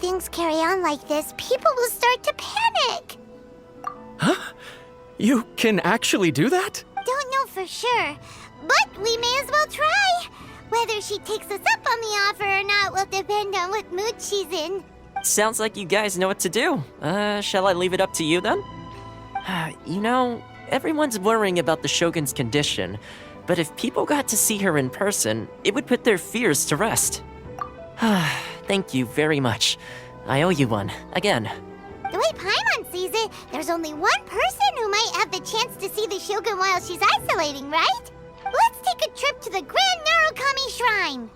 things carry on like this, people will start to panic. Huh? You can actually do that? Don't know for sure, but we may as well try. Whether she takes us up on the offer or not will depend on what mood she's in. Sounds like you guys know what to do. Shall I leave it up to you then? You know, everyone's worrying about the Shogun's condition, but if people got to see her in person, it would put their fears to rest. Thank you very much. I owe you one, again. The way Paimon sees it, there's only one person who might have the chance to see the Shogun while she's isolating, right? Let's take a trip to the Grand Narukami Shrine!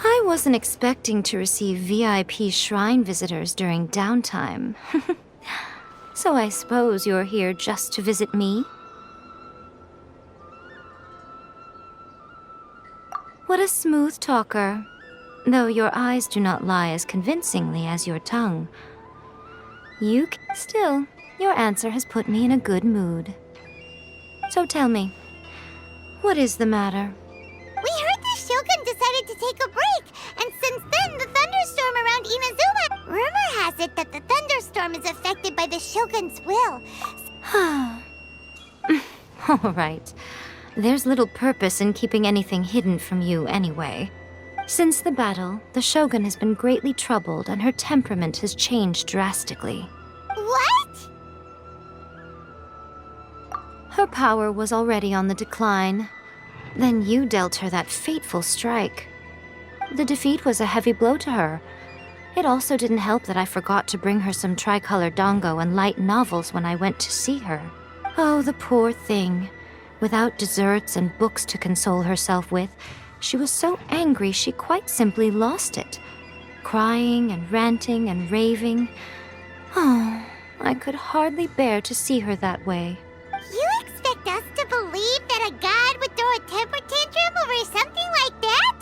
I wasn't expecting to receive VIP shrine visitors during downtime. So I suppose you're here just to visit me? What a smooth talker. Though your eyes do not lie as convincingly as your tongue. Still, your answer has put me in a good mood. So tell me, what is the matter? We heard the Shogun decided to take a break, and since then the thunderstorm around Inazuma... Rumor has it that the thunderstorm is affected by the Shogun's will. All right. There's little purpose in keeping anything hidden from you anyway. Since the battle, the Shogun has been greatly troubled and her temperament has changed drastically. What? Her power was already on the decline. Then you dealt her that fateful strike. The defeat was a heavy blow to her. It also didn't help that I forgot to bring her some tricolor dango and light novels when I went to see her. Oh, the poor thing. Without desserts and books to console herself with, she was so angry she quite simply lost it. Crying and ranting and raving. Oh, I could hardly bear to see her that way. You expect us to believe that a god would throw a temper tantrum over something like that?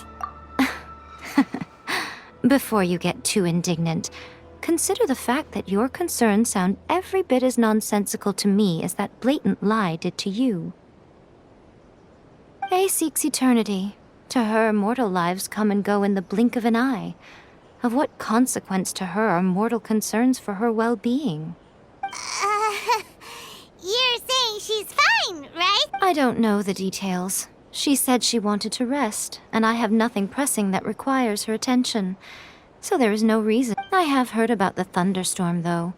Before you get too indignant, consider the fact that your concerns sound every bit as nonsensical to me as that blatant lie did to you. A seeks eternity. To her, mortal lives come and go in the blink of an eye. Of what consequence to her are mortal concerns for her well-being? You're saying she's fine, right? I don't know the details. She said she wanted to rest, and I have nothing pressing that requires her attention. So there is no reason. I have heard about the thunderstorm, though.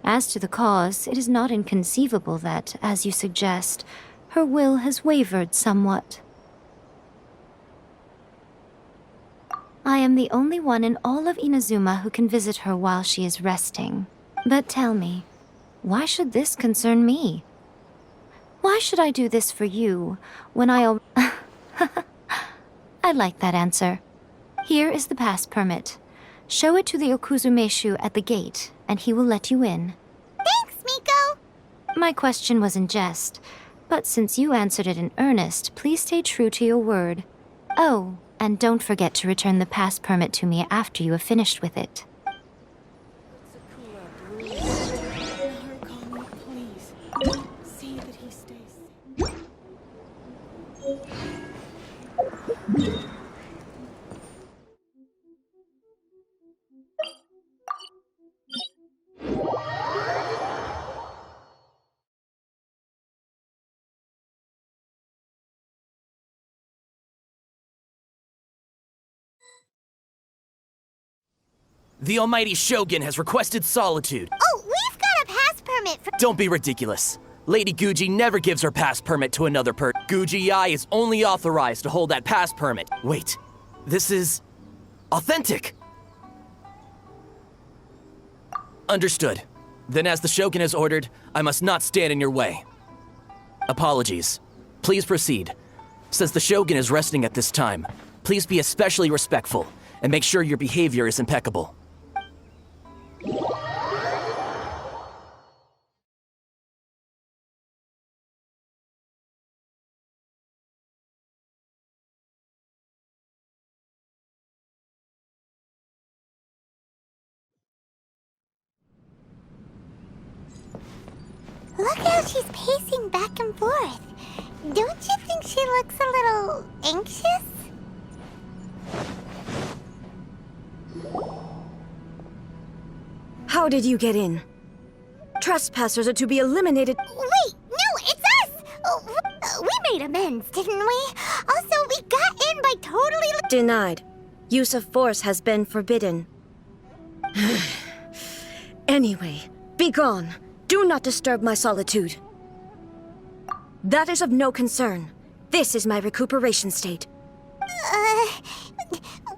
As to the cause, it is not inconceivable that, as you suggest, her will has wavered somewhat. I am the only one in all of Inazuma who can visit her while she is resting. But tell me, why should this concern me? Why should I do this for you, when I like that answer. Here is the pass permit. Show it to the Okuzumeshu at the gate, and he will let you in. Thanks, Miko! My question was in jest, but since you answered it in earnest, please stay true to your word. Oh, and don't forget to return the pass permit to me after you have finished with it. The almighty Shogun has requested solitude. Oh, we've got a pass permit for... Don't be ridiculous. Lady Guji never gives her pass permit to another Guji-ai is only authorized to hold that pass permit. Wait, this is authentic. Understood. Then as the Shogun has ordered, I must not stand in your way. Apologies. Please proceed. Since the Shogun is resting at this time, please be especially respectful and make sure your behavior is impeccable. Look how she's pacing back and forth. Don't you think she looks a little anxious? How did you get in? Trespassers are to be eliminated. Wait, no, it's us! We made amends, didn't we? Also, we got in by totally... Denied. Use of force has been forbidden. Anyway, be gone. Do not disturb my solitude. That is of no concern. This is my recuperation state.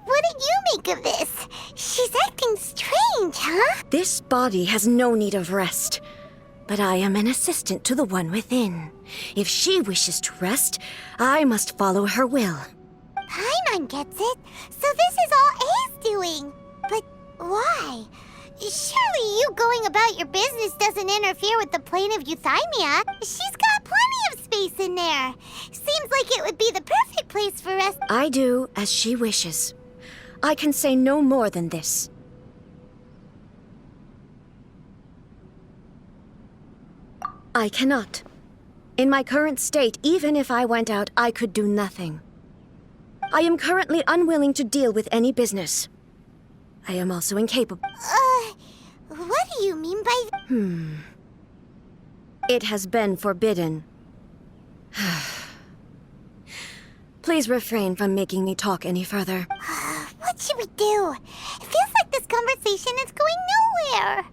What did you make of this? She's acting strange, huh? This body has no need of rest. But I am an assistant to the one within. If she wishes to rest, I must follow her will. Paimon gets it. So this is all A's doing. But why? Surely you going about your business doesn't interfere with the plane of euthymia. She's got plenty of space in there. Seems like it would be the perfect place for rest. I do as she wishes. I can say no more than this. I cannot. In my current state, even if I went out, I could do nothing. I am currently unwilling to deal with any business. I am also incapable. What do you mean by... It has been forbidden. Please refrain from making me talk any further. What should we do? It feels like this conversation is going nowhere.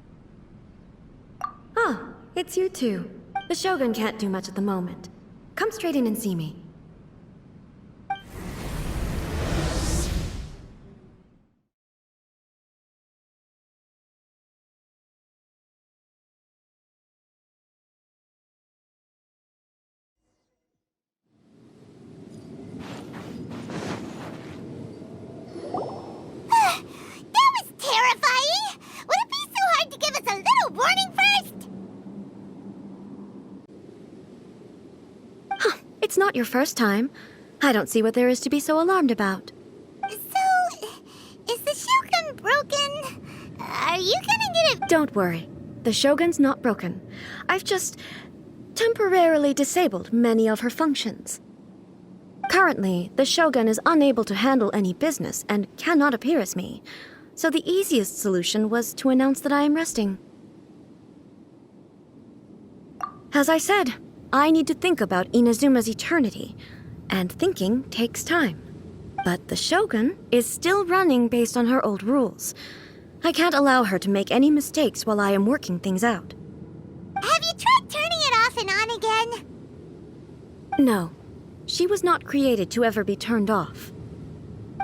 Ah, it's you two. The Shogun can't do much at the moment. Come straight in and see me. That was terrifying! Would it be so hard to give us a little warning first? It's not your first time. I don't see what there is to be so alarmed about. So, is the Shogun broken? Are you gonna get it? Don't worry. The Shogun's not broken. I've just temporarily disabled many of her functions. Currently, the Shogun is unable to handle any business and cannot appear as me. So the easiest solution was to announce that I am resting. As I said, I need to think about Inazuma's eternity, and thinking takes time. But the Shogun is still running based on her old rules. I can't allow her to make any mistakes while I am working things out. Have you tried turning it off and on again? No, she was not created to ever be turned off.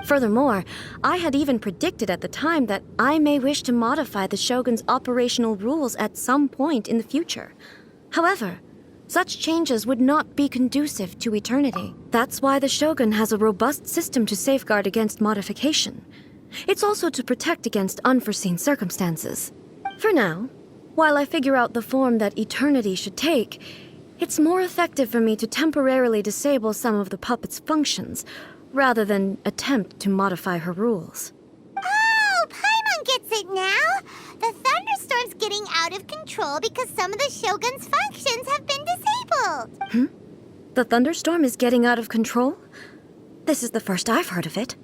Furthermore, I had even predicted at the time that I may wish to modify the Shogun's operational rules at some point in the future. However, such changes would not be conducive to eternity. That's why the Shogun has a robust system to safeguard against modification. It's also to protect against unforeseen circumstances. For now, while I figure out the form that eternity should take, it's more effective for me to temporarily disable some of the puppet's functions, rather than attempt to modify her rules. Oh, Paimon gets it now! The thunderstorm's getting out of control because some of the Shogun's functions have been disabled. The thunderstorm is getting out of control? This is the first I've heard of it.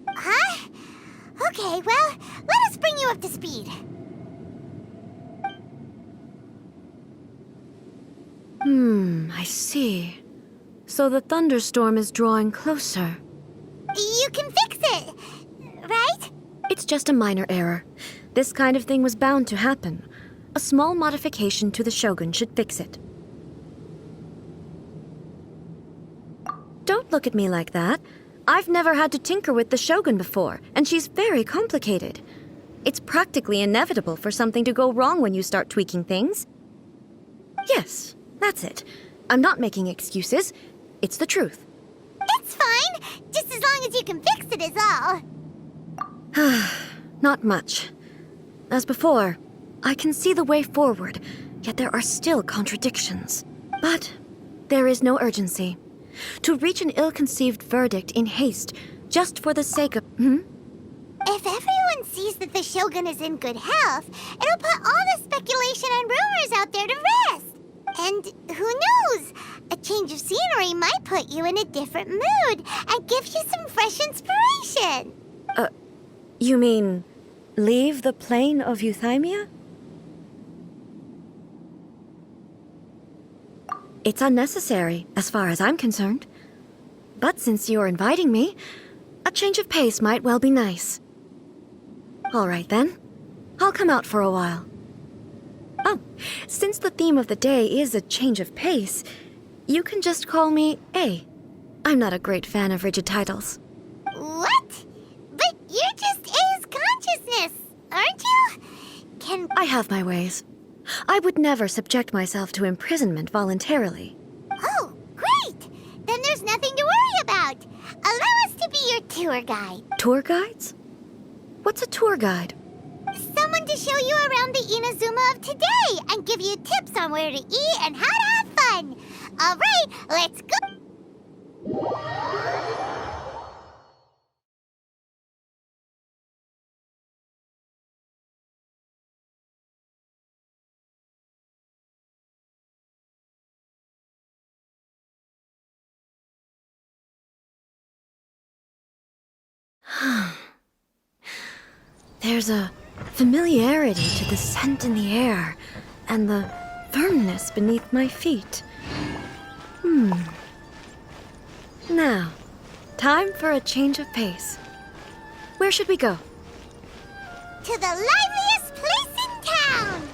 Huh? Okay, well, let us bring you up to speed. I see. So the thunderstorm is drawing closer. You can fix it, right? It's just a minor error. This kind of thing was bound to happen. A small modification to the Shogun should fix it. don't look at me like that. I've never had to tinker with the Shogun before, and she's very complicated. It's practically inevitable for something to go wrong when you start tweaking things. Yes, that's it. I'm not making excuses. It's the truth. It's fine, just as long as you can fix it is all. Not much. As before, I can see the way forward, yet there are still contradictions. But there is no urgency. To reach an ill-conceived verdict in haste, just for the sake of... If everyone sees that the Shogun is in good health, it'll put all the speculation and rumors out there to rest. And who knows? A change of scenery might put you in a different mood and give you some fresh inspiration. You mean, leave the plane of Euthymia? It's unnecessary, as far as I'm concerned. But since you're inviting me, a change of pace might well be nice. All right, then. I'll come out for a while. Oh, since the theme of the day is a change of pace, you can just call me A. I'm not a great fan of rigid titles. What? But you're just A's consciousness, aren't you? I have my ways. I would never subject myself to imprisonment voluntarily. Oh, great! Then there's nothing to worry about. Allow us to be your tour guide. Tour guides? What's a tour guide? Someone to show you around the Inazuma of today and give you tips on where to eat and how to have fun. All right, let's go. There's a familiarity to the scent in the air and the firmness beneath my feet. Now, time for a change of pace. Where should we go? To the liveliest place in town.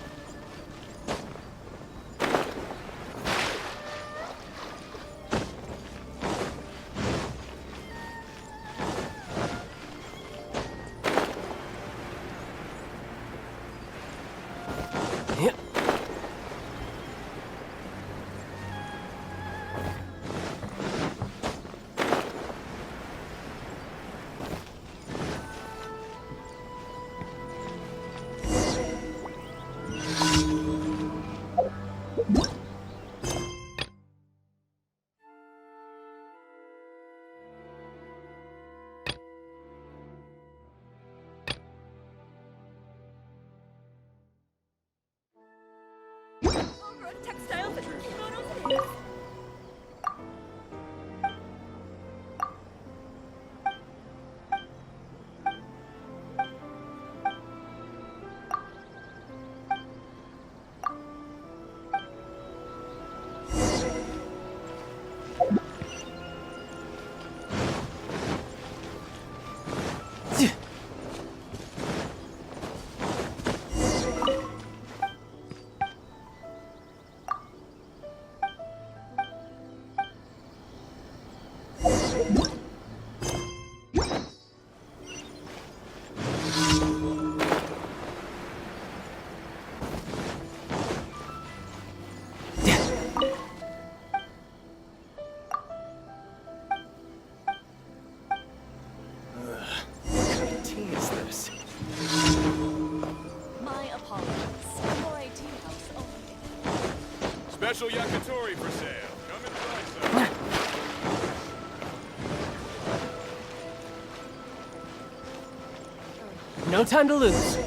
Special yakitori for sale. Come and try some. No time to lose.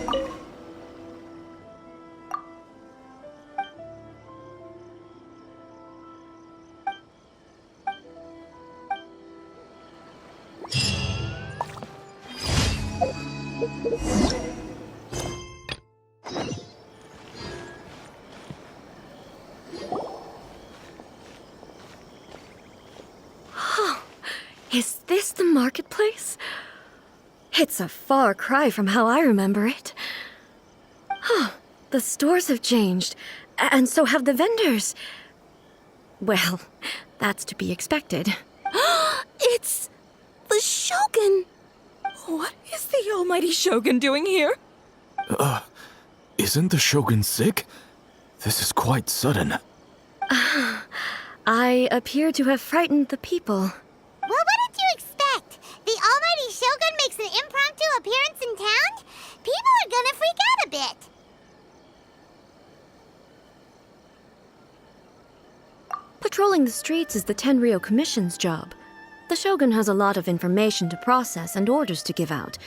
Is this the marketplace? It's a far cry from how I remember it. The stores have changed, and so have the vendors. Well, that's to be expected. It's the Shogun! What is the almighty Shogun doing here? Isn't the Shogun sick? This is quite sudden. I appear to have frightened the people. Well, what did you expect? The almighty Shogun makes an impromptu appearance in town? People are gonna freak out a bit. Patrolling the streets is the Tenryou Commission's job. The Shogun has a lot of information to process and orders to give out.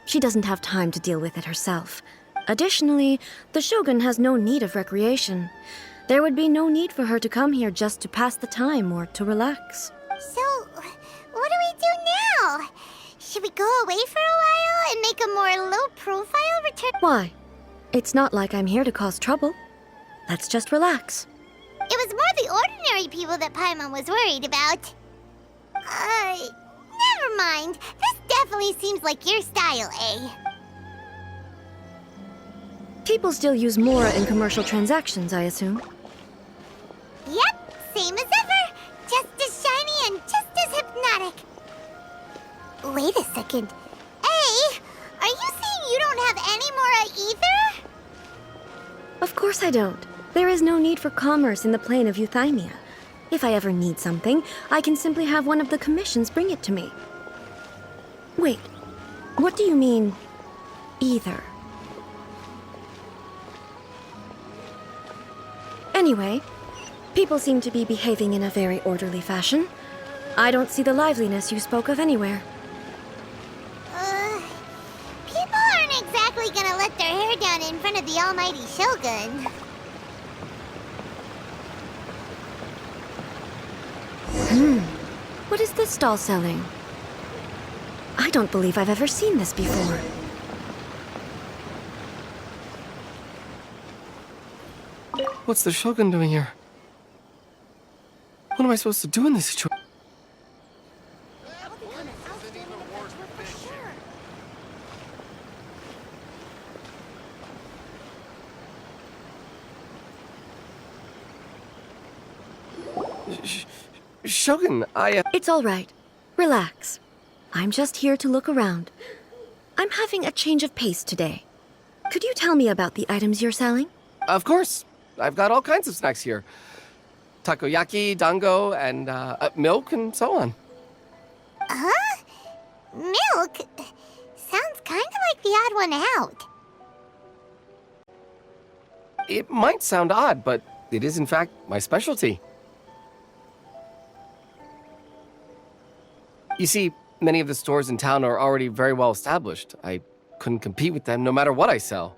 She doesn't have time to deal with it herself. Additionally, the Shogun has no need of recreation. There would be no need for her to come here just to pass the time or to relax. So, what do we do now? Should we go away for a while and make a more low-profile return? Why? It's not like I'm here to cause trouble. Let's just relax. It was more the ordinary people that Paimon was worried about. Never mind. This definitely seems like your style, eh? People still use Mora in commercial transactions, I assume. Yep, same as ever. Just as shiny and just as hypnotic. Wait a second. Hey, are you saying you don't have any Mora either? Of course I don't. There is no need for commerce in the plane of Euthymia. If I ever need something, I can simply have one of the commissions bring it to me. Wait, what do you mean, either? Anyway, people seem to be behaving in a very orderly fashion. I don't see the liveliness you spoke of anywhere. People aren't exactly gonna let their hair down in front of the almighty Shogun. What is this stall selling? I don't believe I've ever seen this before. What's the Shogun doing here? What am I supposed to do in this situation? Shogun, It's all right. Relax. I'm just here to look around. I'm having a change of pace today. Could you tell me about the items you're selling? Of course. I've got all kinds of snacks here. Takoyaki, dango, and milk, and so on. Huh? Milk? Sounds kind of like the odd one out. It might sound odd, but it is in fact my specialty. You see, many of the stores in town are already very well established. I couldn't compete with them no matter what I sell.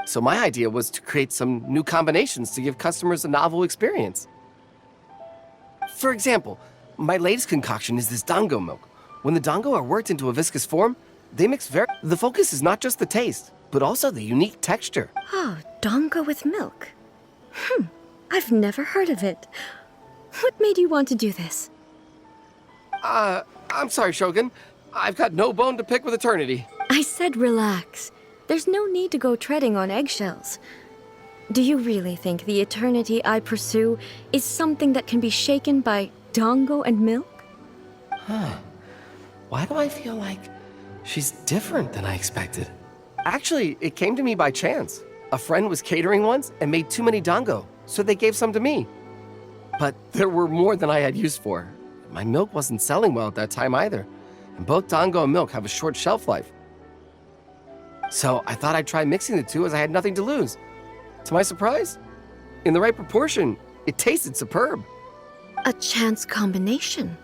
So my idea was to create some new combinations to give customers a novel experience. For example, my latest concoction is this dango milk. When the dango are worked into a viscous form, they mix very... The focus is not just the taste, but also the unique texture. Oh, dango with milk. I've never heard of it. What made you want to do this? I'm sorry, Shogun. I've got no bone to pick with eternity. I said relax. There's no need to go treading on eggshells. Do you really think the eternity I pursue is something that can be shaken by dango and milk? Why do I feel like she's different than I expected? Actually, it came to me by chance. A friend was catering once and made too many dango, so they gave some to me. But there were more than I had use for. My milk wasn't selling well at that time either, and both dango and milk have a short shelf life. So I thought I'd try mixing the two as I had nothing to lose. To my surprise, in the right proportion, it tasted superb. A chance combination.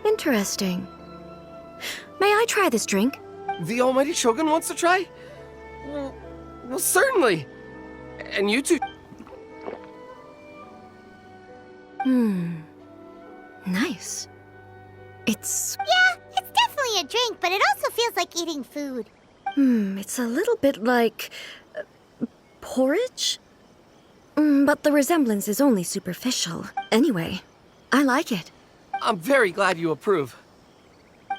Interesting. May I try this drink? The almighty Shogun wants to try? Well, certainly. And you two... Nice. It's... Yeah, it's definitely a drink, but it also feels like eating food. It's a little bit like... porridge? But the resemblance is only superficial. Anyway, I like it. I'm very glad you approve.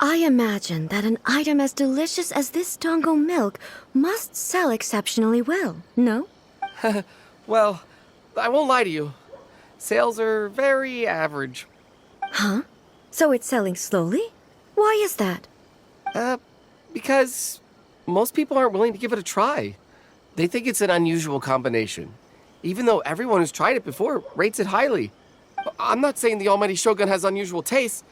I imagine that an item as delicious as this dango milk must sell exceptionally well, no? Well, I won't lie to you. Sales are very average. Huh? So it's selling slowly? Why is that? Because most people aren't willing to give it a try. They think it's an unusual combination, even though everyone who's tried it before rates it highly. I'm not saying the Almighty Shogun has unusual tastes.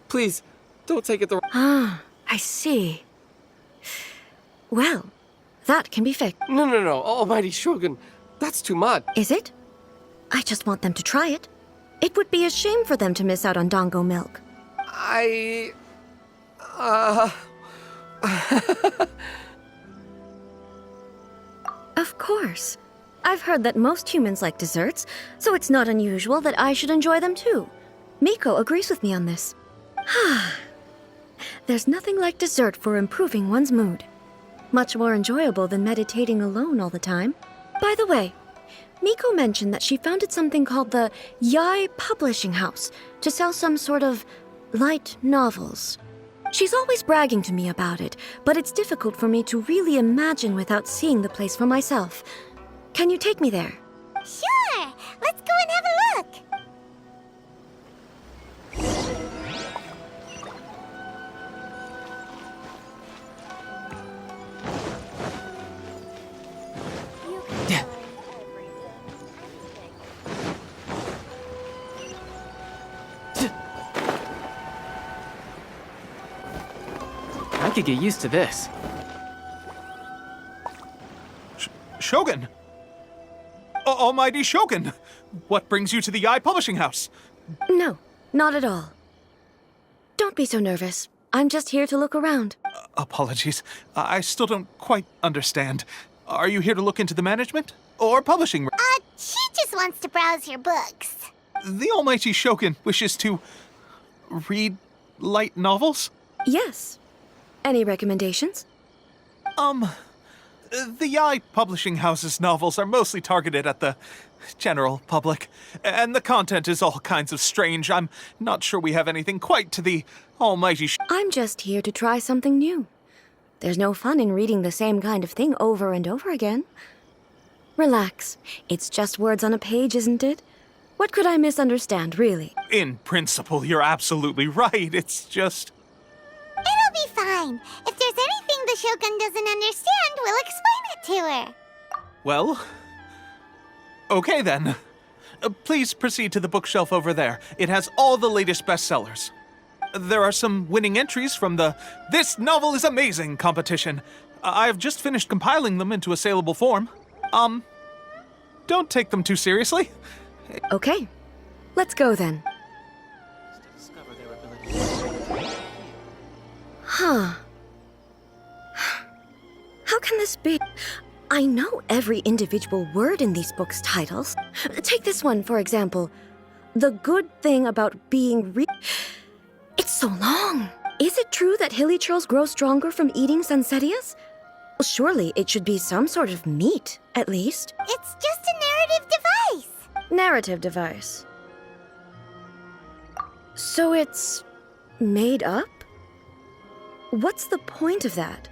Please, don't take it the wrong. Ah, I see. Well, that can be fixed. No, Almighty Shogun, that's too much. Is it? I just want them to try it. It would be a shame for them to miss out on Dango milk. Of course. I've heard that most humans like desserts, so it's not unusual that I should enjoy them too. Miko agrees with me on this. There's nothing like dessert for improving one's mood. Much more enjoyable than meditating alone all the time. By the way, Miko mentioned that she founded something called the Yai Publishing House to sell some sort of light novels. She's always bragging to me about it, but it's difficult for me to really imagine without seeing the place for myself. Can you take me there? Sure! Let's go and have a look! I could get used to this. Shogun! Almighty Shogun! What brings you to the Yai Publishing House? No, not at all. Don't be so nervous. I'm just here to look around. Apologies. I still don't quite understand. Are you here to look into the management? Or publishing? She just wants to browse your books. The Almighty Shogun wishes to read light novels? Yes. Any recommendations? The Yai Publishing House's novels are mostly targeted at the general public, and the content is all kinds of strange. I'm not sure we have anything quite to the Almighty I'm just here to try something new. There's no fun in reading the same kind of thing over and over again. Relax. It's just words on a page, isn't it? What could I misunderstand, really? In principle, you're absolutely right. It's just... It'll be fine. If there's anything the Shogun doesn't understand, we'll explain it to her. Well... Okay then. Please proceed to the bookshelf over there. It has all the latest bestsellers. There are some winning entries from the This Novel is Amazing competition. I've just finished compiling them into a saleable form. Don't take them too seriously. Okay. Let's go then. Huh. How can this be? I know every individual word in these books' titles. Take this one, for example. The good thing about being It's so long. Is it true that hilly churls grow stronger from eating Sansetias? Well, surely it should be some sort of meat, at least. It's just a narrative device. Narrative device. So it's made up? What's the point of that?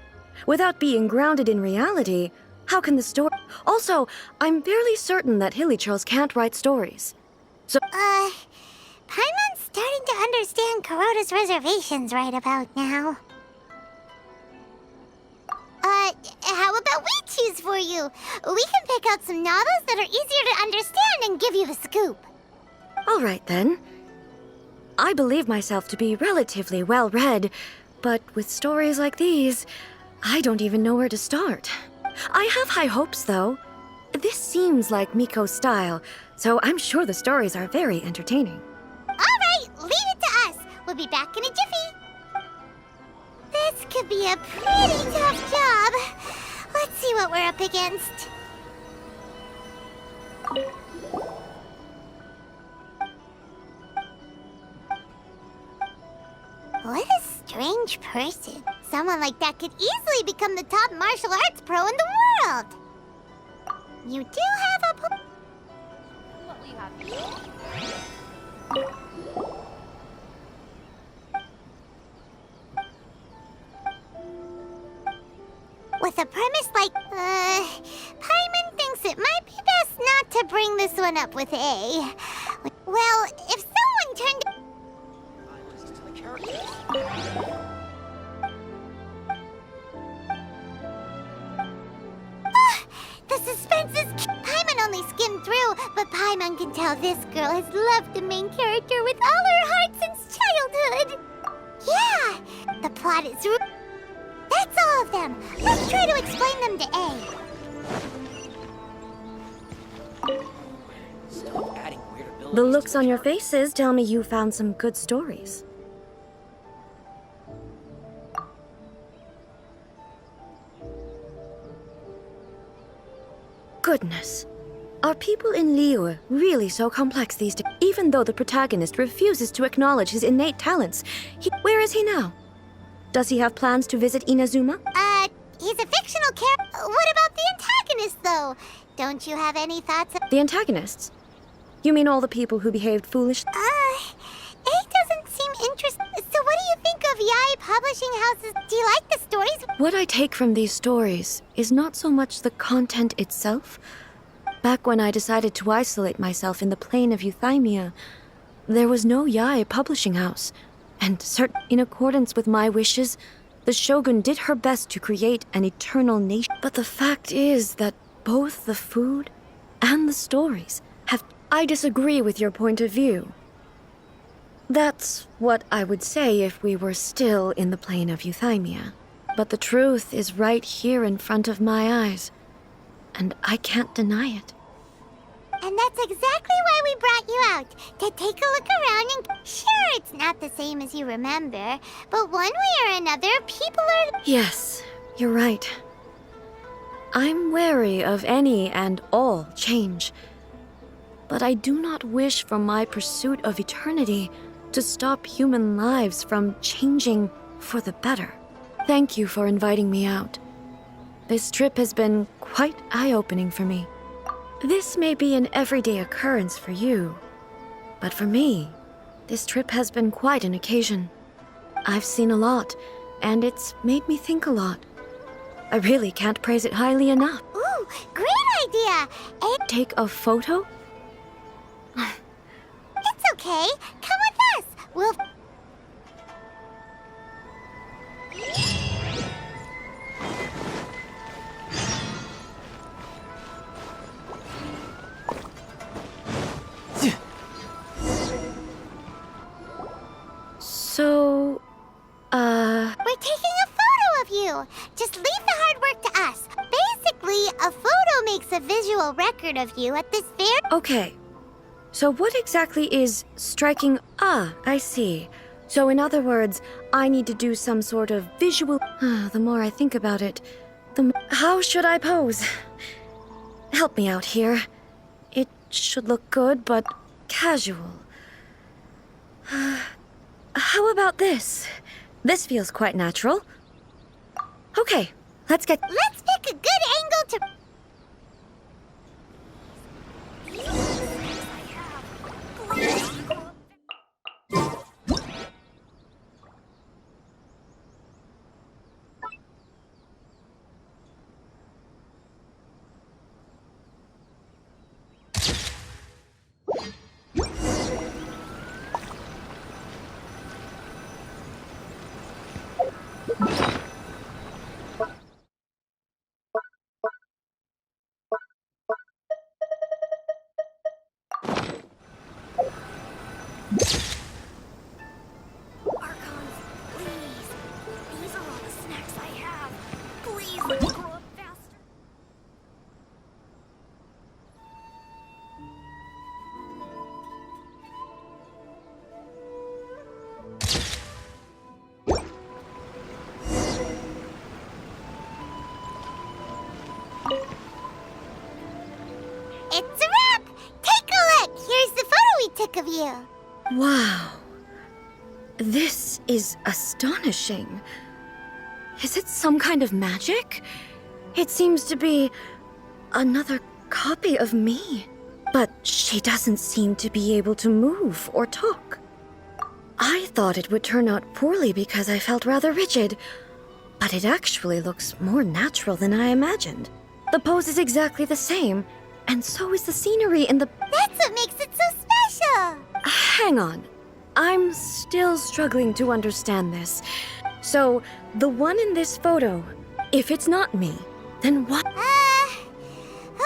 Without being grounded in reality, how can the story... Also, I'm fairly certain that hilly churls can't write stories. So... Paimon's starting to understand Kuroda's reservations right about now. How about we choose for you? We can pick out some novels that are easier to understand and give you the scoop. All right, then. I believe myself to be relatively well-read, but with stories like these, I don't even know where to start. I have high hopes, though. This seems like Miko's style, so I'm sure the stories are very entertaining. All right, leave it to us. We'll be back in a jiffy. This could be a pretty tough job. Let's see what we're up against. What a strange person. Someone like that could easily become the top martial arts pro in the world. You do have a... What will you have? With a premise like, Paimon thinks it might be best not to bring this one up with A. Well, if someone turned... The suspense is... Paimon only skimmed through, but Paimon can tell this girl has loved the main character with all her heart since childhood. Yeah, the plot is... That's all of them. Let's try to explain them to A. The looks on your faces tell me you found some good stories. Goodness. Are people in Liyue really so complex these days? Even though the protagonist refuses to acknowledge his innate talents, where is he now? Does he have plans to visit Inazuma? He's a fictional character. What about the antagonist, though? Don't you have any thoughts? The antagonists? You mean all the people who behaved foolishly? A doesn't seem interested. So what do you think of Yae publishing houses? Do you like the stories? What I take from these stories is not so much the content itself. Back when I decided to isolate myself in the plane of Euthymia, there was no Yae publishing house. And in accordance with my wishes, the Shogun did her best to create an eternal nation. But the fact is that both the food and the stories have... I disagree with your point of view. That's what I would say if we were still in the plane of Euthymia. But the truth is right here in front of my eyes, and I can't deny it. And that's exactly why we brought you out, to take a look around and... Sure, it's not the same as you remember, but one way or another, people are... Yes, you're right. I'm wary of any and all change. But I do not wish for my pursuit of eternity to stop human lives from changing for the better. Thank you for inviting me out. This trip has been quite eye-opening for me. This may be an everyday occurrence for you, but for me, this trip has been quite an occasion. I've seen a lot, and it's made me think a lot. I really can't praise it highly enough. Ooh, great idea! Take a photo? It's okay. Come with us. We'll... So, We're taking a photo of you. Just leave the hard work to us. Basically, a photo makes a visual record of you at this very... Okay. So what exactly is striking? Ah, I see. So in other words, I need to do some sort of visual... The more I think about it, How should I pose? Help me out here. It should look good, but casual. How about this? This feels quite natural. Okay, let's pick a good angle to... It's a wrap! Take a look! Here's the photo we took of you. Wow. This is astonishing. Is it some kind of magic? It seems to be another copy of me. But she doesn't seem to be able to move or talk. I thought it would turn out poorly because I felt rather rigid, but it actually looks more natural than I imagined. The pose is exactly the same, and so is the scenery in the... That's what makes it so special! Hang on. I'm still struggling to understand this. So, the one in this photo, if it's not me, then what?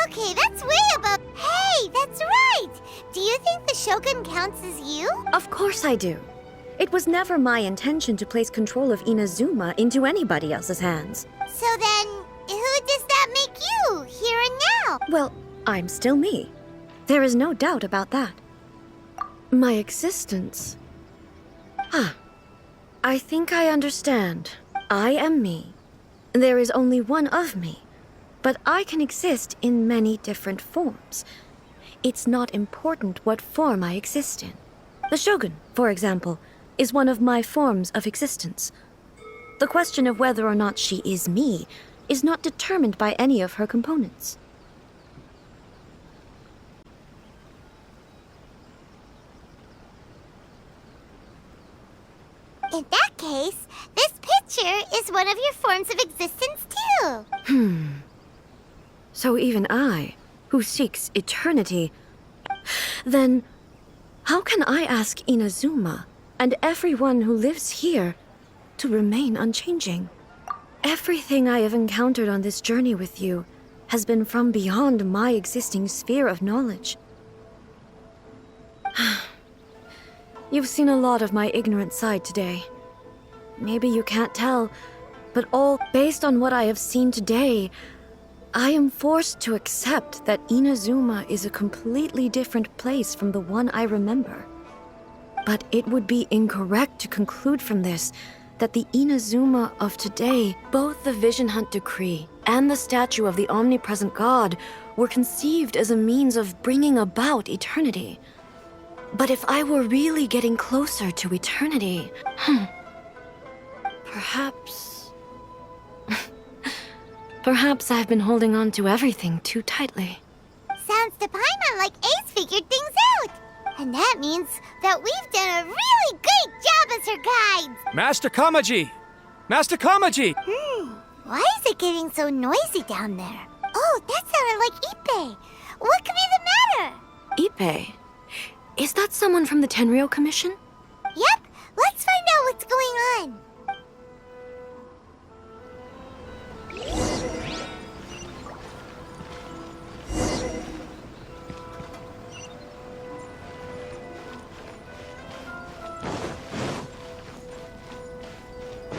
Okay, that's way above. Hey, that's right! Do you think the Shogun counts as you? Of course I do. It was never my intention to place control of Inazuma into anybody else's hands. So then, who does that make you, here and now? Well, I'm still me. There is no doubt about that. My existence. I think I understand. I am me. There is only one of me, but I can exist in many different forms. It's not important what form I exist in. The Shogun, for example, is one of my forms of existence. The question of whether or not she is me is not determined by any of her components. In that case, this picture is one of your forms of existence too. So even I, who seeks eternity, then how can I ask Inazuma and everyone who lives here to remain unchanging? Everything I have encountered on this journey with you has been from beyond my existing sphere of knowledge. You've seen a lot of my ignorant side today. Maybe you can't tell, but all based on what I have seen today, I am forced to accept that Inazuma is a completely different place from the one I remember. But it would be incorrect to conclude from this that the Inazuma of today, both the Vision Hunt Decree and the statue of the omnipresent God, were conceived as a means of bringing about eternity. But if I were really getting closer to eternity, perhaps... perhaps I've been holding on to everything too tightly. Sounds to Paimon like Ace figured things out. And that means that we've done a really great job as her guides. Master Kamaji! Master Kamaji! Why is it getting so noisy down there? Oh, that sounded like Ippei. What could be the matter? Ippei? Is that someone from the Tenryou Commission? Yep, let's find out what's going on.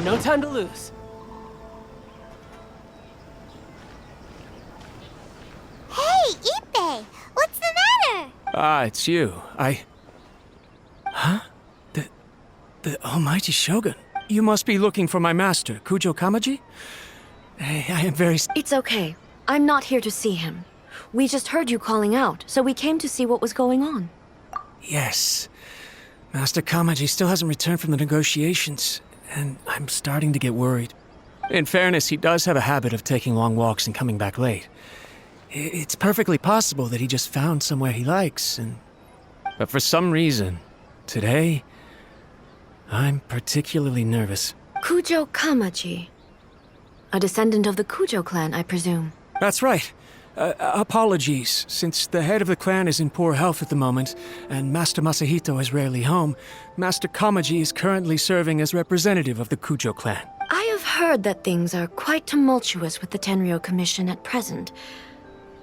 No time to lose. Hey, Ippei, what's the matter? Ah, it's you. Huh? The almighty Shogun. You must be looking for my master, Kujo Kamaji? I am very... It's okay. I'm not here to see him. We just heard you calling out, so we came to see what was going on. Yes. Master Kamaji still hasn't returned from the negotiations, and I'm starting to get worried. In fairness, he does have a habit of taking long walks and coming back late. It's perfectly possible that he just found somewhere he likes, But for some reason, today, I'm particularly nervous. Kujo Kamaji. A descendant of the Kujo clan, I presume. That's right. Apologies, since the head of the clan is in poor health at the moment, and Master Masahito is rarely home, Master Kamaji is currently serving as representative of the Kujo clan. I have heard that things are quite tumultuous with the Tenryou Commission at present.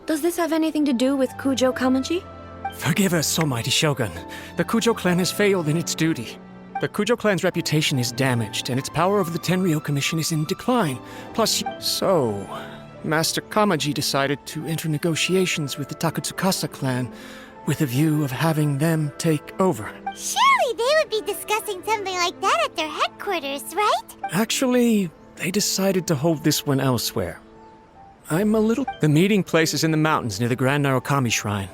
Does this have anything to do with Kujo Kamaji? Forgive us, almighty Shogun. The Kujo clan has failed in its duty. The Kujo clan's reputation is damaged, and its power over the Tenryou Commission is in decline. Plus, so... Master Kamaji decided to enter negotiations with the Takatsukasa clan with a view of having them take over. Surely they would be discussing something like that at their headquarters, right? Actually, they decided to hold this one elsewhere. The meeting place is in the mountains near the Grand Narukami Shrine.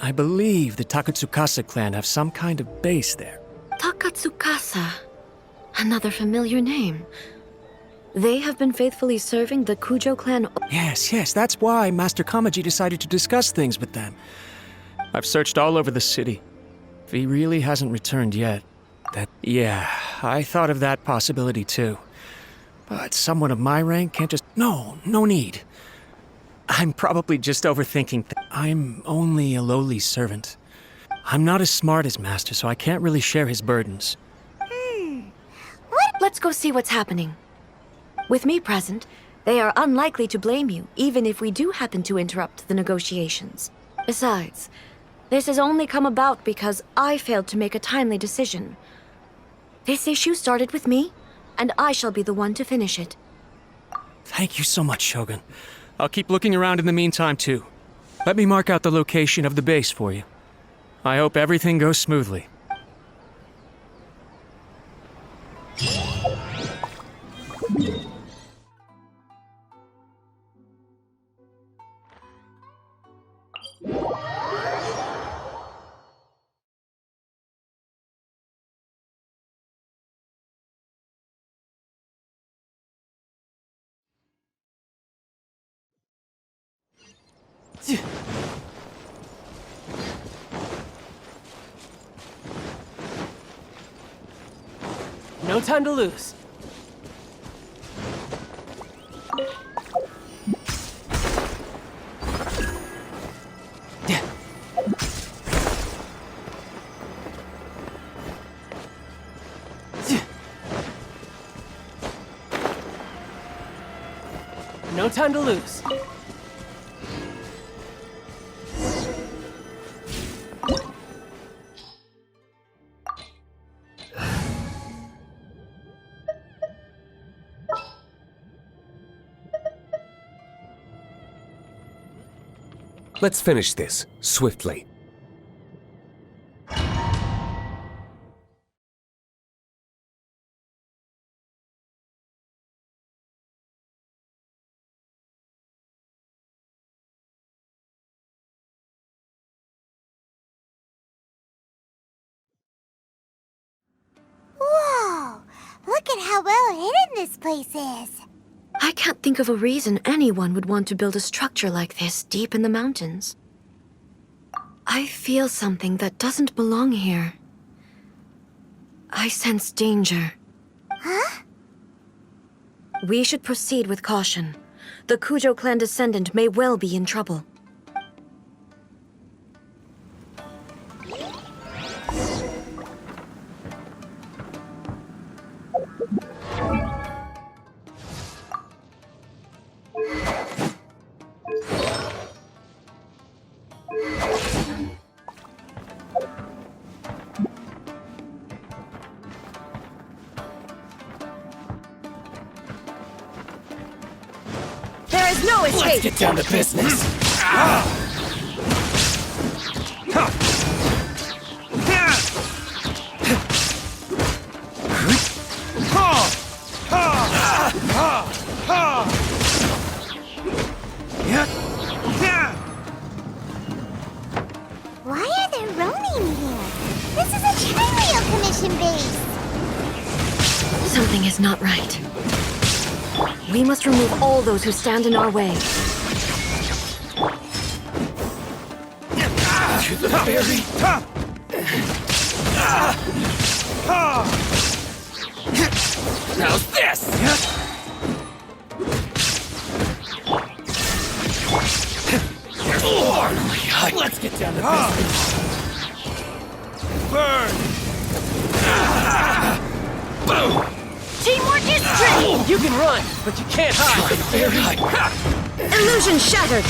I believe the Takatsukasa clan have some kind of base there. Takatsukasa. Another familiar name. They have been faithfully serving the Kujo clan. Yes, that's why Master Kamaji decided to discuss things with them. I've searched all over the city. If he really hasn't returned yet, yeah, I thought of that possibility too. But someone of my rank can't just... No need. I'm probably just overthinking I'm only a lowly servant. I'm not as smart as Master, so I can't really share his burdens. Let's go see what's happening. With me present, they are unlikely to blame you, even if we do happen to interrupt the negotiations. Besides, this has only come about because I failed to make a timely decision. This issue started with me, and I shall be the one to finish it. Thank you so much, Shogun. I'll keep looking around in the meantime, too. Let me mark out the location of the base for you. I hope everything goes smoothly. No time to lose. No time to lose. Let's finish this, swiftly. Whoa! Look at how well hidden this place is. I can't think of a reason anyone would want to build a structure like this deep in the mountains. I feel something that doesn't belong here. I sense danger. Huh? We should proceed with caution. The Kujo clan descendant may well be in trouble. There is no escape! Let's get down to business. Why are there Ronin here? This is a Chireo Commission base. Something is not right. We must remove all those who stand in our way. To the very top. How's this? There's more. Let's get down to business. Burn. Boom. Teamwork is strength! You can run, but you can't hide. Illusion shattered!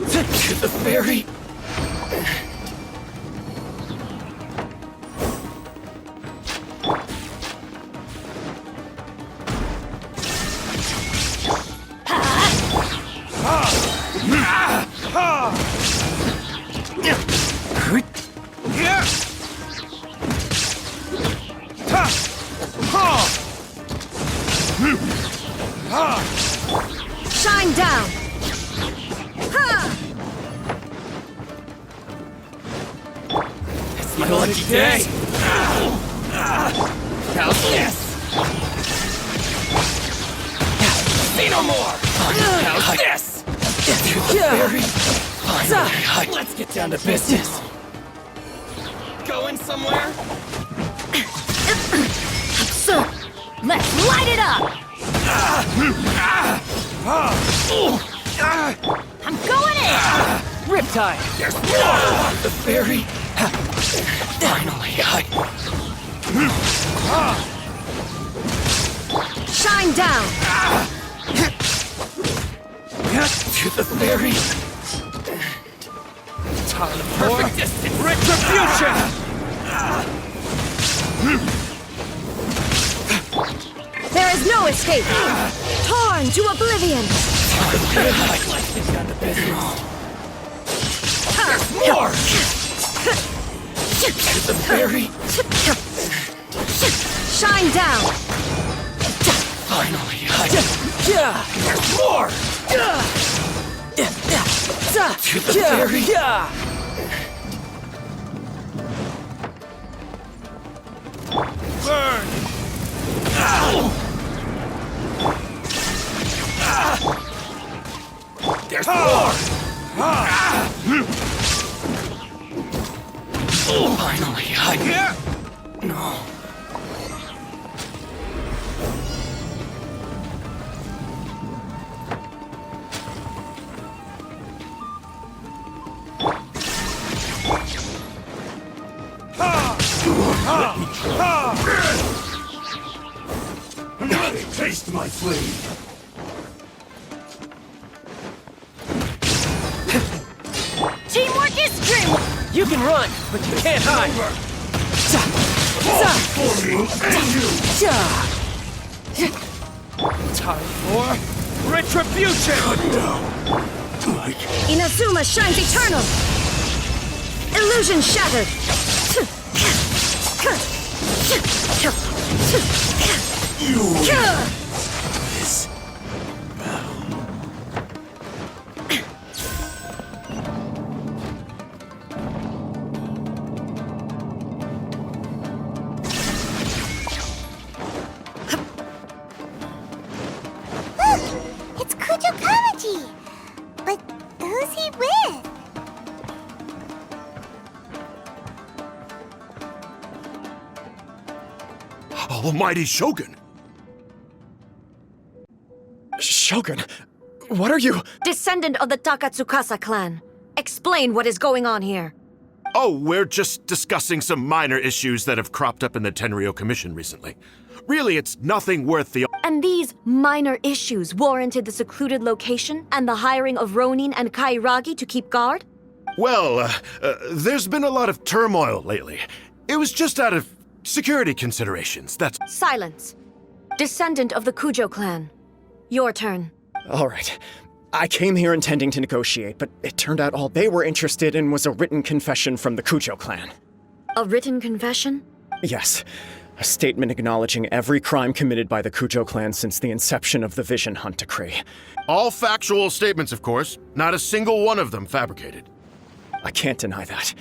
To the very... Shine down! It's my lucky day! How's this? Say no more! How's this? Let's get down to business. Going somewhere? So, let's light it up! I'm going in! Riptide! There's more! The fairy! Finally, Shine down! To the fairy! Time for perfect distance! Retribution! There is no escape! Torn to oblivion! He's got the business. There's more! To the fairy! Shine down! Finally, there's more! To the fairy! Burn! There's more! Finally, No. Taste my flame! Teamwork is dream! You can run, but you can't hide! Time for retribution! Inazuma shines eternal! Illusion shattered! This Look! It's Kujo Kamaji! But who's he with? Almighty Shogun! Shogun, what are you? Descendant of the Takatsukasa clan. Explain what is going on here. Oh, we're just discussing some minor issues that have cropped up in the Tenryo Commission recently. Really, it's nothing worth the... And these minor issues warranted the secluded location and the hiring of Ronin and Kairagi to keep guard? Well, there's been a lot of turmoil lately. It was just out of security considerations, that's... Silence. Descendant of the Kujo clan. Your turn. All right. I came here intending to negotiate, but it turned out all they were interested in was a written confession from the Kujo clan. A written confession? Yes. A statement acknowledging every crime committed by the Kujo clan since the inception of the Vision Hunt Decree. All factual statements, of course. Not a single one of them fabricated. I can't deny that.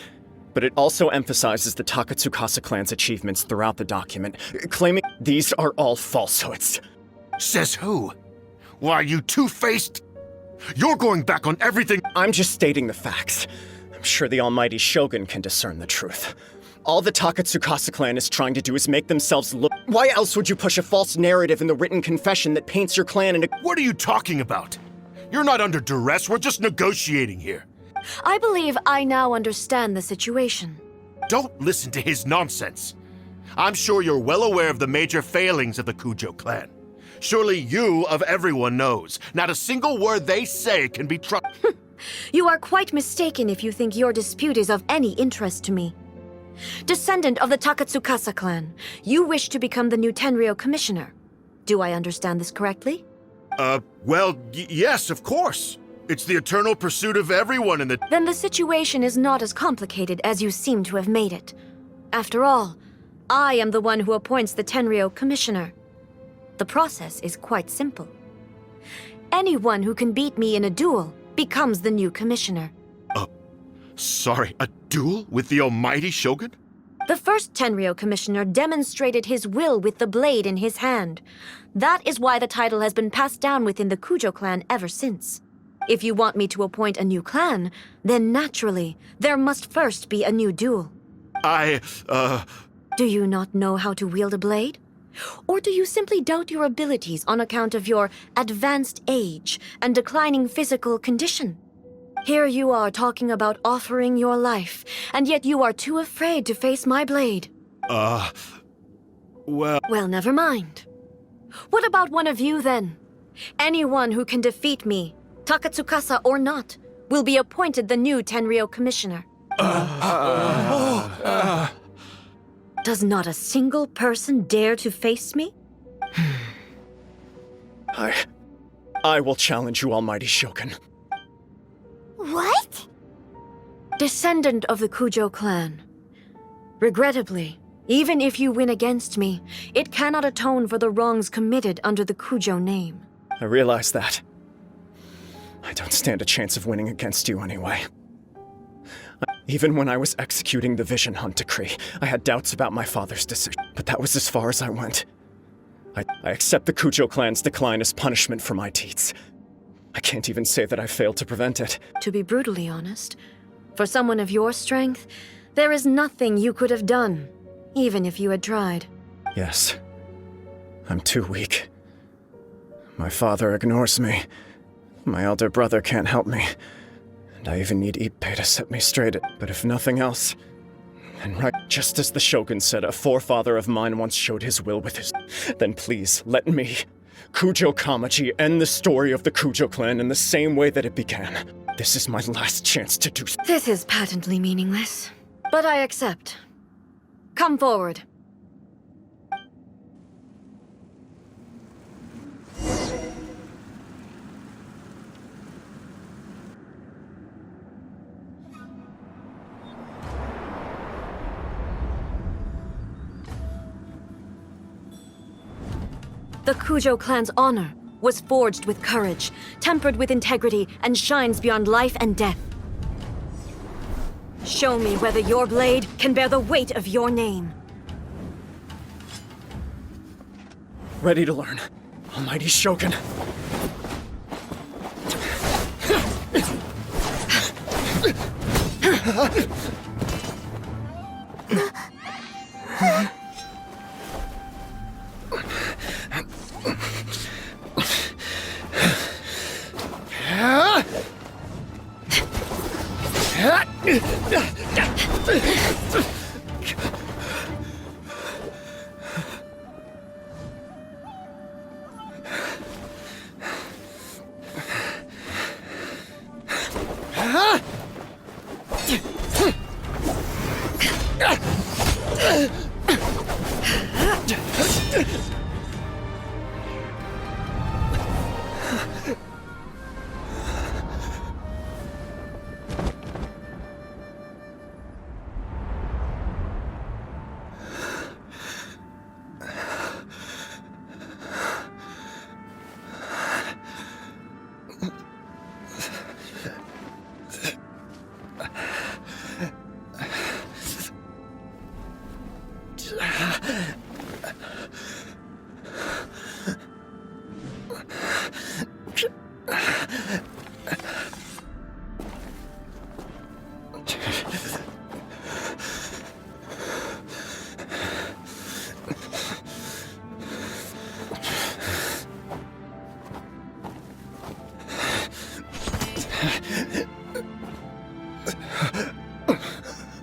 But it also emphasizes the Takatsukasa clan's achievements throughout the document, claiming these are all falsehoods. Says who? Why, you two-faced... You're going back on everything... I'm just stating the facts. I'm sure the almighty Shogun can discern the truth. All the Takatsukasa clan is trying to do is make themselves look... Why else would you push a false narrative in the written confession that paints your clan into... What are you talking about? You're not under duress, we're just negotiating here. I believe I now understand the situation. Don't listen to his nonsense. I'm sure you're well aware of the major failings of the Kujo clan. Surely you, of everyone, knows. Not a single word they say can be trusted. You are quite mistaken if you think your dispute is of any interest to me. Descendant of the Takatsukasa clan, you wish to become the new Tenryo commissioner. Do I understand this correctly? Well, yes, of course. It's the eternal pursuit of everyone in the... Then the situation is not as complicated as you seem to have made it. After all, I am the one who appoints the Tenryo commissioner. The process is quite simple. Anyone who can beat me in a duel becomes the new commissioner. Sorry, a duel with the almighty Shogun? The first Tenryo commissioner demonstrated his will with the blade in his hand. That is why the title has been passed down within the Kujo clan ever since. If you want me to appoint a new clan, then naturally, there must first be a new duel. Do you not know how to wield a blade? Or do you simply doubt your abilities on account of your advanced age and declining physical condition? Here you are talking about offering your life, and yet you are too afraid to face my blade. Well... Well, never mind. What about one of you, then? Anyone who can defeat me, Takatsukasa or not, will be appointed the new Tenryou Commissioner. Does not a single person dare to face me? I will challenge you, Almighty Shogun. What? Descendant of the Kujo clan. Regrettably, even if you win against me, it cannot atone for the wrongs committed under the Kujo name. I realize that. I don't stand a chance of winning against you anyway. Even when I was executing the Vision Hunt decree, I had doubts about my father's decision, but that was as far as I went. I accept the Kujo clan's decline as punishment for my deeds. I can't even say that I failed to prevent it. To be brutally honest, for someone of your strength, there is nothing you could have done, even if you had tried. Yes. I'm too weak. My father ignores me. My elder brother can't help me. And I even need Ippei to set me straight. But if nothing else... And right, just as the Shogun said, a forefather of mine once showed his will with his... Then please, let me, Kujo Kamaji, end the story of the Kujo clan in the same way that it began. This is my last chance to do so. This is patently meaningless, but I accept. Come forward. The Kujo clan's honor was forged with courage, tempered with integrity, and shines beyond life and death. Show me whether your blade can bear the weight of your name. Ready to learn. Almighty Shogun.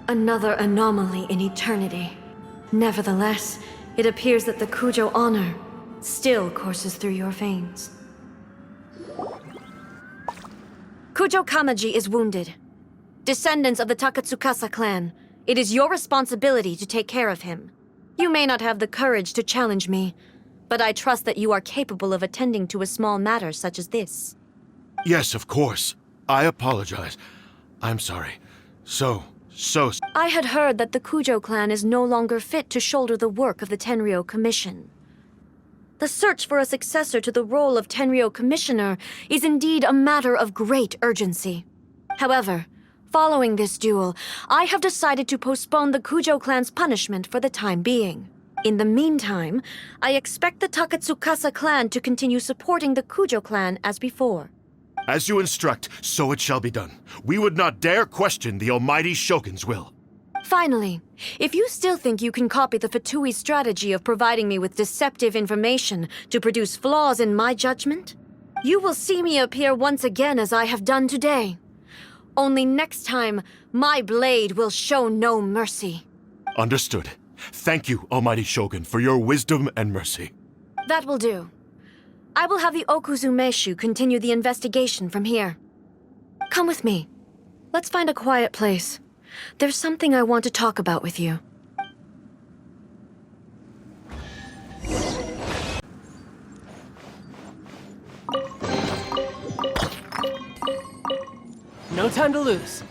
Another anomaly in eternity. Nevertheless, it appears that the Kujo honor still courses through your veins. Kujo Kamaji is wounded. Descendants of the Takatsukasa clan, it is your responsibility to take care of him. You may not have the courage to challenge me, but I trust that you are capable of attending to a small matter such as this. Yes, of course. I apologize. I'm sorry. I had heard that the Kujo clan is no longer fit to shoulder the work of the Tenryou Commission. The search for a successor to the role of Tenryou Commissioner is indeed a matter of great urgency. However, following this duel, I have decided to postpone the Kujo clan's punishment for the time being. In the meantime, I expect the Takatsukasa clan to continue supporting the Kujo clan as before. As you instruct, so it shall be done. We would not dare question the Almighty Shogun's will. Finally, if you still think you can copy the Fatui strategy of providing me with deceptive information to produce flaws in my judgment, you will see me appear once again as I have done today. Only next time, my blade will show no mercy. Understood. Thank you, Almighty Shogun, for your wisdom and mercy. That will do. I will have the Okuzumeshu continue the investigation from here. Come with me. Let's find a quiet place. There's something I want to talk about with you. No time to lose.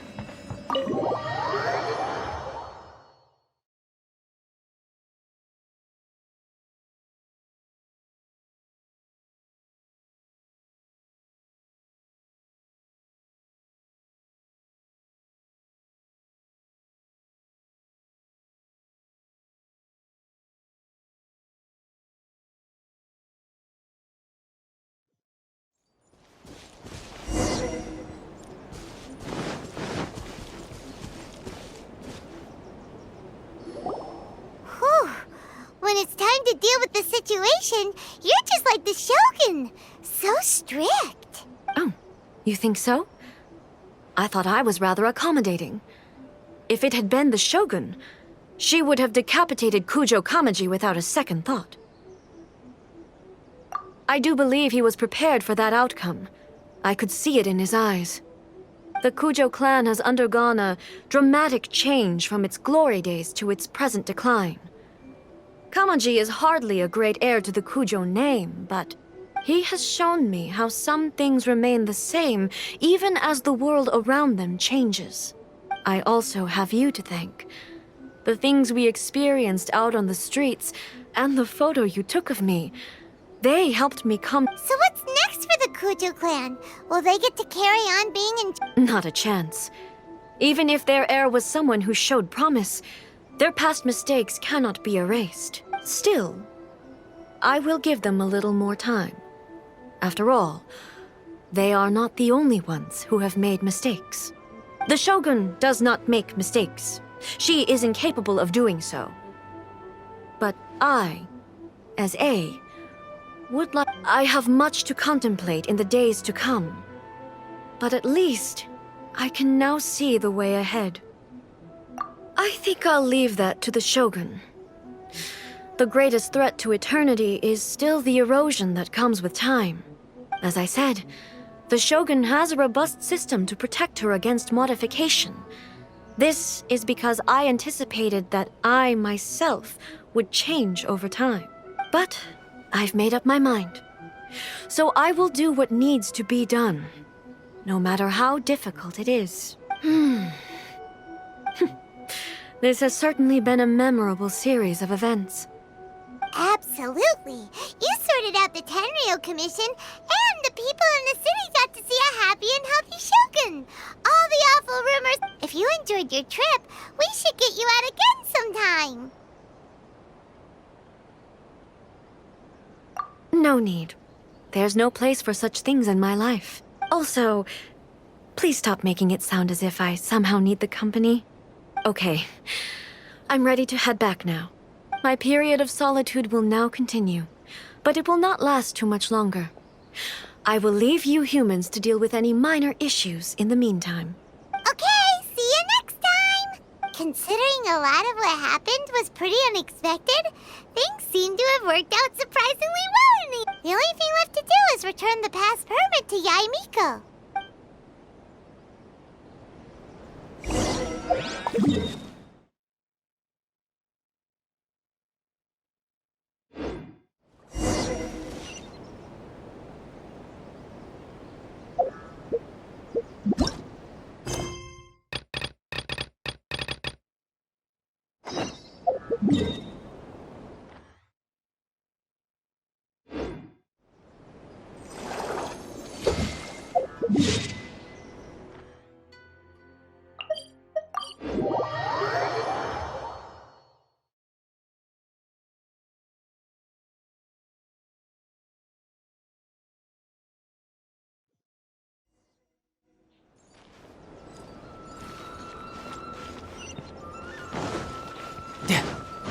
Whew. When it's time to deal with the situation, you're just like the Shogun. So strict. Oh, you think so? I thought I was rather accommodating. If it had been the Shogun, she would have decapitated Kujo Kamaji without a second thought. I do believe he was prepared for that outcome. I could see it in his eyes. The Kujo clan has undergone a dramatic change from its glory days to its present decline. Kamaji is hardly a great heir to the Kujo name, but he has shown me how some things remain the same even as the world around them changes. I also have you to thank. The things we experienced out on the streets and the photo you took of me, they helped me come. So what's next for the Kujo clan? Will they get to carry on being in... Not a chance. Even if their heir was someone who showed promise, their past mistakes cannot be erased. Still, I will give them a little more time. After all, they are not the only ones who have made mistakes. The Shogun does not make mistakes. She is incapable of doing so. But I, as A, would like... I have much to contemplate in the days to come. But at least, I can now see the way ahead. I think I'll leave that to the Shogun. The greatest threat to eternity is still the erosion that comes with time. As I said, the Shogun has a robust system to protect her against modification. This is because I anticipated that I myself would change over time. But I've made up my mind. So I will do what needs to be done, no matter how difficult it is. This has certainly been a memorable series of events. Absolutely. You sorted out the Tenryo Commission, and the people in the city got to see a happy and healthy Shogun. All the awful rumors. If you enjoyed your trip, we should get you out again sometime. No need. There's no place for such things in my life. Also, please stop making it sound as if I somehow need the company. Okay, I'm ready to head back now. My period of solitude will now continue, but it will not last too much longer. I will leave you humans to deal with any minor issues in the meantime. Okay, see you next time! Considering a lot of what happened was pretty unexpected, things seem to have worked out surprisingly well. The only thing left to do is return the past permit to Yaimiko.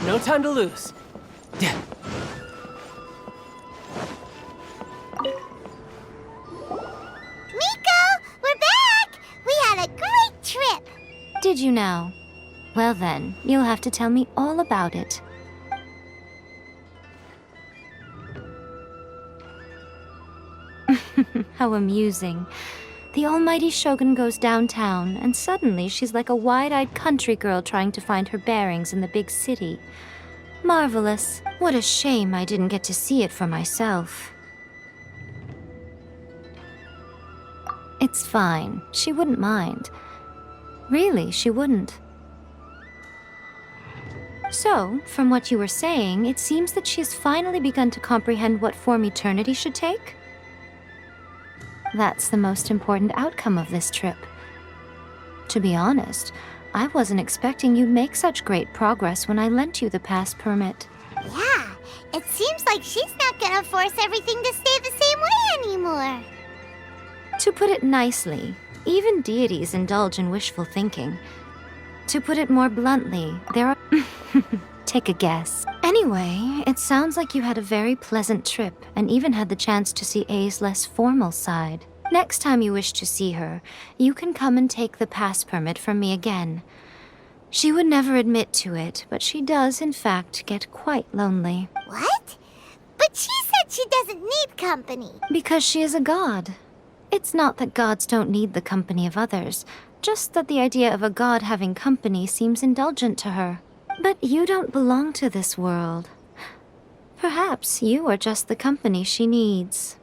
No time to lose. Miko, we're back! We had a great need you now. Well then, you'll have to tell me all about it. How amusing. The almighty Shogun goes downtown, and suddenly she's like a wide-eyed country girl trying to find her bearings in the big city. Marvelous. What a shame I didn't get to see it for myself. It's fine. She wouldn't mind. Really, she wouldn't. So, from what you were saying, it seems that she has finally begun to comprehend what form eternity should take? That's the most important outcome of this trip. To be honest, I wasn't expecting you'd make such great progress when I lent you the pass permit. Yeah, it seems like she's not gonna force everything to stay the same way anymore. To put it nicely, even deities indulge in wishful thinking. To put it more bluntly, there are... Take a guess. Anyway, it sounds like you had a very pleasant trip and even had the chance to see A's less formal side. Next time you wish to see her, you can come and take the pass permit from me again. She would never admit to it, but she does, in fact, get quite lonely. What? But she said she doesn't need company. Because she is a god. It's not that gods don't need the company of others, just that the idea of a god having company seems indulgent to her. But you don't belong to this world. Perhaps you are just the company she needs.